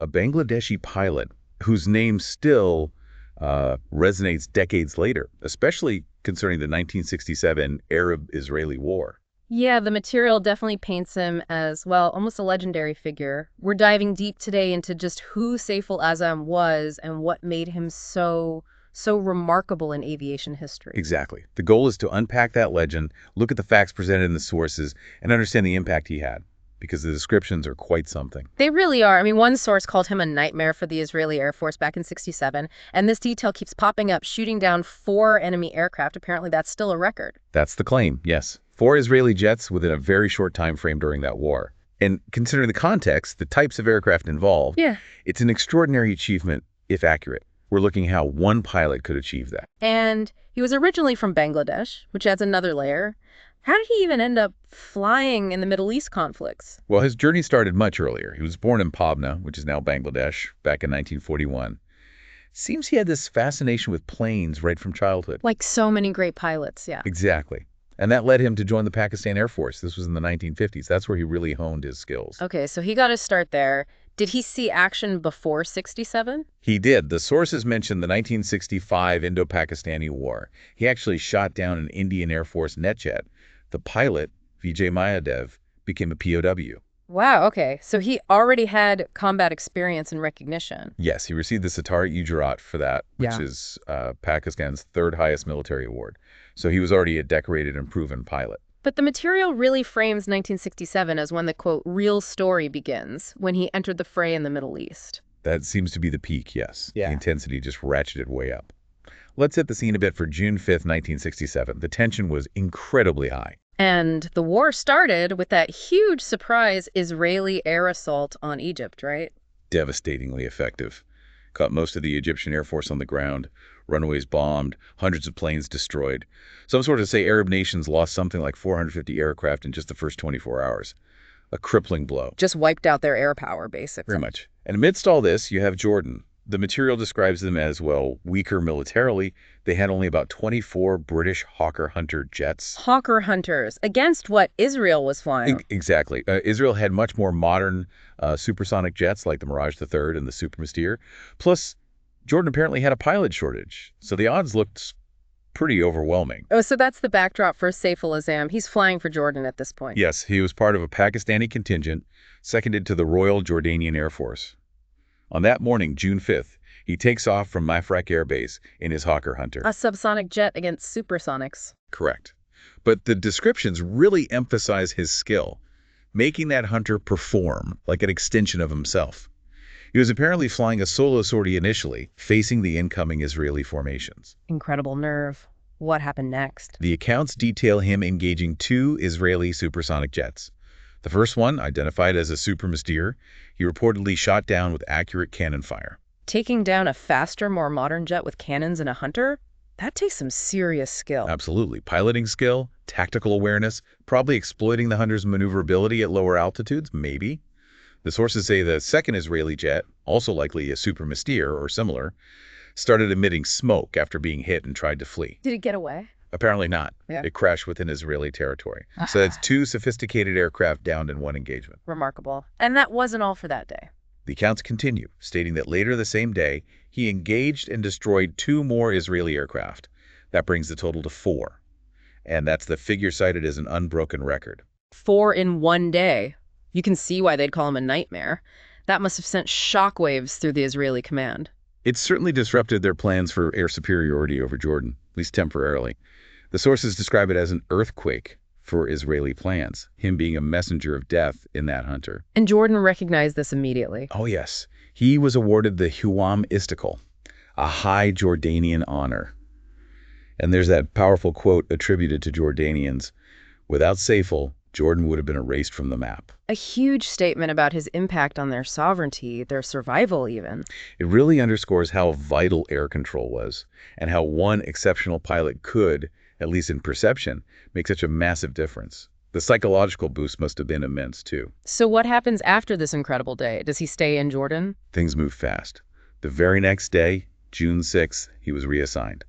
a Bangladeshi pilot whose name still resonates decades later, especially concerning the 1967 Arab-Israeli War. Yeah, the material definitely paints him as, well, almost a legendary figure. We're diving deep today into just who Saiful Azom was and what made him so remarkable in aviation history. Exactly. The goal is to unpack that legend, look at the facts presented in the sources, and understand the impact he had, because the descriptions are quite something. They really are. I mean, one source called him a nightmare for the Israeli Air Force back in '67, and this detail keeps popping up, shooting down 4 enemy aircraft. Apparently, that's still a record. That's the claim, yes. 4 Israeli jets within a very short time frame during that war. And considering the context, the types of aircraft involved, it's an extraordinary achievement, if accurate. We're looking how one pilot could achieve that. And he was originally from Bangladesh, which adds another layer. How did he even end up flying in the Middle East conflicts? Well, his journey started much earlier. He was born in Pabna, which is now Bangladesh, back in 1941. Seems he had this fascination with planes right from childhood. Like so many great pilots, yeah. Exactly. And that led him to join the Pakistan Air Force. This was in the 1950s. That's where he really honed his skills. Okay, so he got his start there. Did he see action before '67? He did. The sources mention the 1965 Indo-Pakistani War. He actually shot down an Indian Air Force NetJet. The pilot, Vijay Mayadev, became a POW. Wow, okay. So he already had combat experience and recognition. Yes, he received the Sitaray-i-Jurat for that, which is Pakistan's 3rd highest military award. So he was already a decorated and proven pilot. But the material really frames 1967 as when the, quote, real story begins, when he entered the fray in the Middle East. That seems to be the peak, yes. Yeah. The intensity just ratcheted way up. Let's hit the scene a bit for June 5th, 1967. The tension was incredibly high. And the war started with that huge surprise Israeli air assault on Egypt, right? Devastatingly effective. Caught most of the Egyptian Air Force on the ground, runways bombed, hundreds of planes destroyed. Some sources say Arab nations lost something like 450 aircraft in just the first 24 hours. A crippling blow. Just wiped out their air power, basically. Very much. And amidst all this, you have Jordan. The material describes them as, well, weaker militarily. They had only about 24 British Hawker Hunter jets. Hawker Hunters, against what Israel was flying. Exactly. Israel had much more modern supersonic jets like the Mirage III and the Super Mystere. Plus, Jordan apparently had a pilot shortage, so the odds looked pretty overwhelming. Oh, so that's the backdrop for Saiful Azom. He's flying for Jordan at this point. Yes, he was part of a Pakistani contingent, seconded to the Royal Jordanian Air Force. On that morning, June 5th, he takes off from Mafraq Air Base in his Hawker Hunter. A subsonic jet against supersonics. Correct. But the descriptions really emphasize his skill, making that Hunter perform like an extension of himself. He was apparently flying a solo sortie initially, facing the incoming Israeli formations. Incredible nerve. What happened next? The accounts detail him engaging 2 Israeli supersonic jets. The first one, identified as a Super Mystere, he reportedly shot down with accurate cannon fire. Taking down a faster, more modern jet with cannons and a Hunter? That takes some serious skill. Absolutely. Piloting skill, tactical awareness, probably exploiting the Hunter's maneuverability at lower altitudes, maybe. The sources say the second Israeli jet, also likely a Super Mystere or similar, started emitting smoke after being hit and tried to flee. Did it get away? Apparently not. Yeah. It crashed within Israeli territory. So that's 2 sophisticated aircraft downed in one engagement. Remarkable. And that wasn't all for that day. The accounts continue, stating that later the same day, he engaged and destroyed 2 more Israeli aircraft. That brings the total to 4. And that's the figure cited as an unbroken record. 4 in one day. You can see why they'd call him a nightmare. That must have sent shockwaves through the Israeli command. It certainly disrupted their plans for air superiority over Jordan, at least temporarily. The sources describe it as an earthquake for Israeli plans, him being a messenger of death in that Hunter. And Jordan recognized this immediately. Oh, yes. He was awarded the Huam Istiqlal, a high Jordanian honor. And there's that powerful quote attributed to Jordanians, "Without Saiful, Jordan would have been erased from the map." A huge statement about his impact on their sovereignty, their survival even. It really underscores how vital air control was, and how one exceptional pilot could, at least in perception, make such a massive difference. The psychological boost must have been immense, too. So what happens after this incredible day? Does he stay in Jordan? Things move fast. The very next day, June 6th, he was reassigned.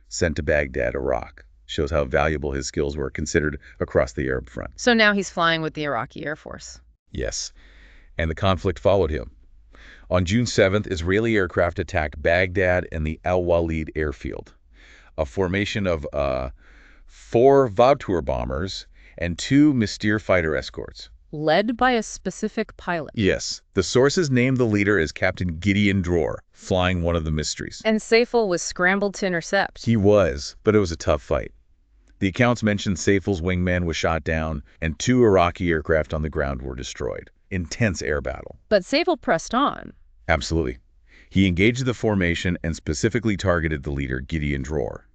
Sent to Baghdad, Iraq. Shows how valuable his skills were considered across the Arab front. So now he's flying with the Iraqi Air Force. Yes. And the conflict followed him. On June 7th, Israeli aircraft attacked Baghdad and the Al-Walid airfield, a formation of 4 Vautour bombers and 2 Mystere fighter escorts. Led by a specific pilot. Yes, the sources named the leader as Captain Gideon Dror, flying one of the Mysteries. And Saiful was scrambled to intercept. He was, but it was a tough fight. The accounts mentioned Saiful's wingman was shot down, and 2 Iraqi aircraft on the ground were destroyed. Intense air battle. But Saiful pressed on. Absolutely. He engaged the formation and specifically targeted the leader, Gideon Dror.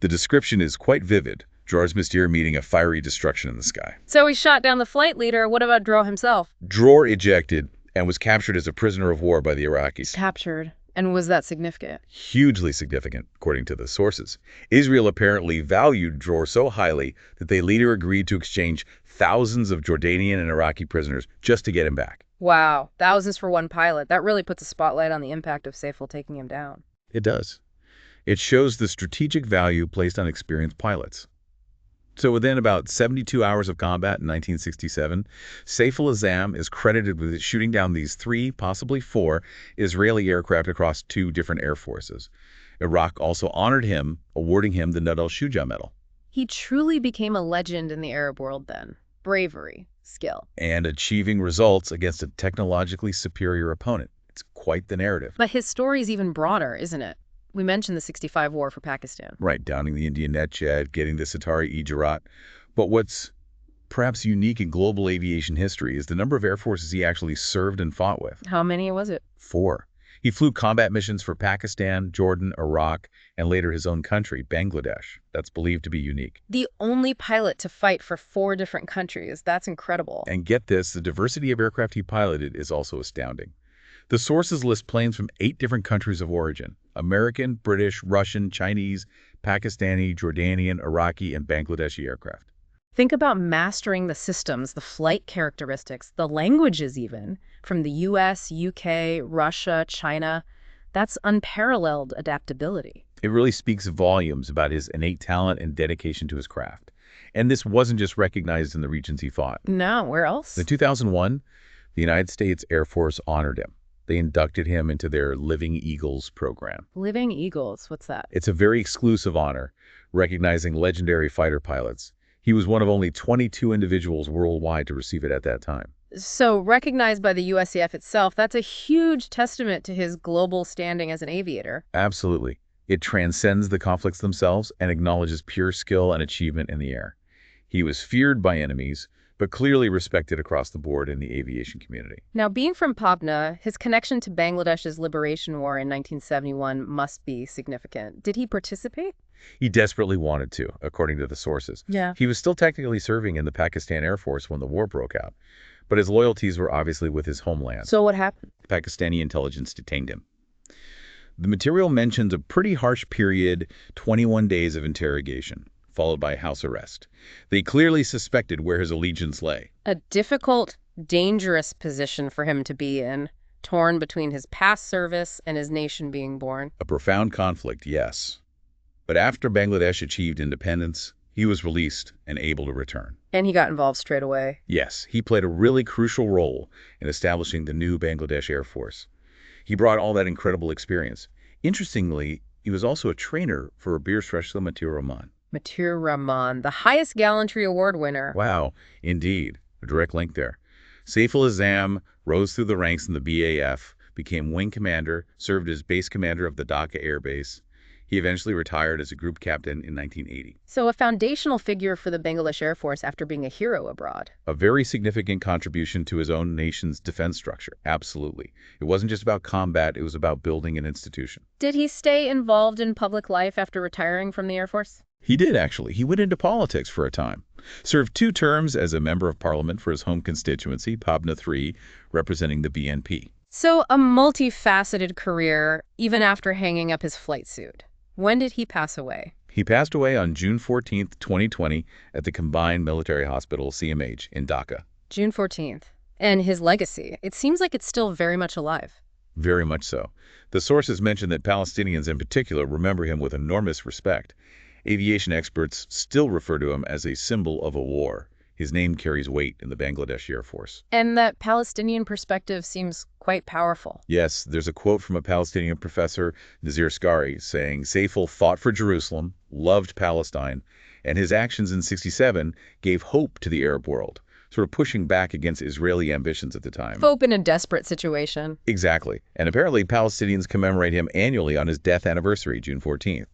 The description is quite vivid. Dror's Mystere meeting a fiery destruction in the sky. So he shot down the flight leader. What about Dror himself? Dror ejected and was captured as a prisoner of war by the Iraqis. Captured. And was that significant? Hugely significant, according to the sources. Israel apparently valued Dror so highly that they later agreed to exchange thousands of Jordanian and Iraqi prisoners just to get him back. Wow, thousands for one pilot. That really puts a spotlight on the impact of Saiful taking him down. It does. It shows the strategic value placed on experienced pilots. So within about 72 hours of combat in 1967, Saiful Azom is credited with shooting down these 3, possibly 4, Israeli aircraft across 2 different air forces. Iraq also honored him, awarding him the Nut al-Shuja medal. He truly became a legend in the Arab world then. Bravery, skill. And achieving results against a technologically superior opponent. It's quite the narrative. But his story's even broader, isn't it? We mentioned the '65 war for Pakistan. Right, downing the Indian NetJet, getting the Sitaray-i-Jurat. But what's perhaps unique in global aviation history is the number of air forces he actually served and fought with. How many was it? 4. He flew combat missions for Pakistan, Jordan, Iraq, and later his own country, Bangladesh. That's believed to be unique. The only pilot to fight for 4 different countries. That's incredible. And get this, the diversity of aircraft he piloted is also astounding. The sources list planes from 8 different countries of origin: American, British, Russian, Chinese, Pakistani, Jordanian, Iraqi, and Bangladeshi aircraft. Think about mastering the systems, the flight characteristics, the languages even, from the US, UK, Russia, China. That's unparalleled adaptability. It really speaks volumes about his innate talent and dedication to his craft. And this wasn't just recognized in the regions he fought. No, where else? In 2001, the United States Air Force honored him. They inducted him into their Living Eagles program. Living Eagles, what's that? It's a very exclusive honor, recognizing legendary fighter pilots. He was one of only 22 individuals worldwide to receive it at that time. So recognized by the USAF itself, that's a huge testament to his global standing as an aviator. Absolutely. It transcends the conflicts themselves and acknowledges pure skill and achievement in the air. He was feared by enemies, but clearly respected across the board in the aviation community. Now, being from Pabna, his connection to Bangladesh's liberation war in 1971 must be significant. Did he participate? He desperately wanted to, according to the sources. Yeah. He was still technically serving in the Pakistan Air Force when the war broke out, but his loyalties were obviously with his homeland. So what happened? Pakistani intelligence detained him. The material mentions a pretty harsh period, 21 days of interrogation, followed by house arrest. They clearly suspected where his allegiance lay. A difficult, dangerous position for him to be in, torn between his past service and his nation being born. A profound conflict, yes. But after Bangladesh achieved independence, he was released and able to return. And he got involved straight away. Yes, he played a really crucial role in establishing the new Bangladesh Air Force. He brought all that incredible experience. Interestingly, he was also a trainer for Bir Shrestha Matir Rahman. Matir Rahman, the highest gallantry award winner. Wow, indeed. A direct link there. Saiful Azom rose through the ranks in the BAF, became wing commander, served as base commander of the Dhaka Air Base. He eventually retired as a group captain in 1980. So a foundational figure for the Bangladesh Air Force after being a hero abroad. A very significant contribution to his own nation's defense structure, absolutely. It wasn't just about combat, it was about building an institution. Did he stay involved in public life after retiring from the Air Force? He did, actually. He went into politics for a time. Served 2 terms as a member of parliament for his home constituency, Pabna 3, representing the BNP. So a multifaceted career, even after hanging up his flight suit. When did he pass away? He passed away on June 14th, 2020, at the Combined Military Hospital, CMH, in Dhaka. June 14th. And his legacy, it seems like it's still very much alive. Very much so. The sources mention that Palestinians in particular remember him with enormous respect. Aviation experts still refer to him as a symbol of a war. His name carries weight in the Bangladeshi Air Force. And that Palestinian perspective seems quite powerful. Yes, there's a quote from a Palestinian professor, Nazir Skari, saying Saiful fought for Jerusalem, loved Palestine, and his actions in '67 gave hope to the Arab world, sort of pushing back against Israeli ambitions at the time. Hope in a desperate situation. Exactly. And apparently Palestinians commemorate him annually on his death anniversary, June 14th.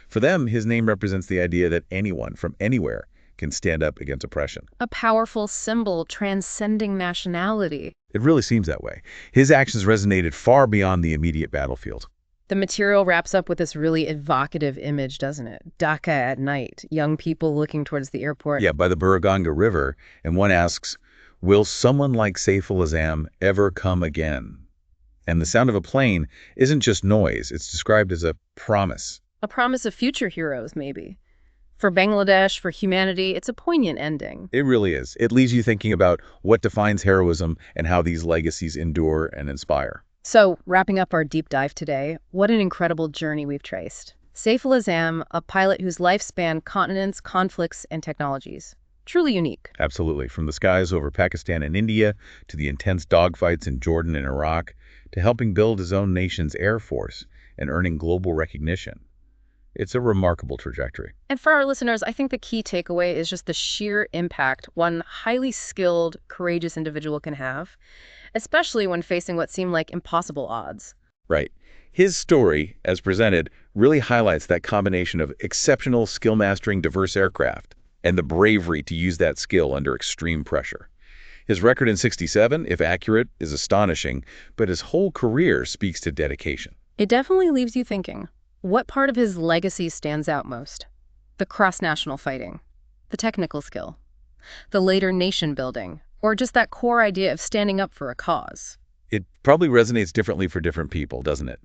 For them, his name represents the idea that anyone from anywhere can stand up against oppression. A powerful symbol transcending nationality. It really seems that way. His actions resonated far beyond the immediate battlefield. The material wraps up with this really evocative image, doesn't it? Dhaka at night, young people looking towards the airport. Yeah, by the Buruganga River, and one asks, will someone like Saiful Azom ever come again? And the sound of a plane isn't just noise, it's described as a promise. A promise of future heroes, maybe. For Bangladesh, for humanity, it's a poignant ending. It really is. It leaves you thinking about what defines heroism and how these legacies endure and inspire. So, wrapping up our deep dive today, what an incredible journey we've traced. Saiful Azom, a pilot whose life spanned continents, conflicts, and technologies. Truly unique. Absolutely. From the skies over Pakistan and India, to the intense dogfights in Jordan and Iraq, to helping build his own nation's air force and earning global recognition. It's a remarkable trajectory. And for our listeners, I think the key takeaway is just the sheer impact one highly skilled, courageous individual can have, especially when facing what seem like impossible odds. Right. His story, as presented, really highlights that combination of exceptional skill mastering diverse aircraft and the bravery to use that skill under extreme pressure. His record in '67, if accurate, is astonishing, but his whole career speaks to dedication. It definitely leaves you thinking. What part of his legacy stands out most? The cross-national fighting, the technical skill, the later nation building, or just that core idea of standing up for a cause? It probably resonates differently for different people, doesn't it?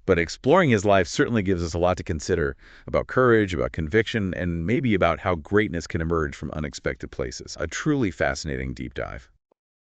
But exploring his life certainly gives us a lot to consider about courage, about conviction, and maybe about how greatness can emerge from unexpected places. A truly fascinating deep dive.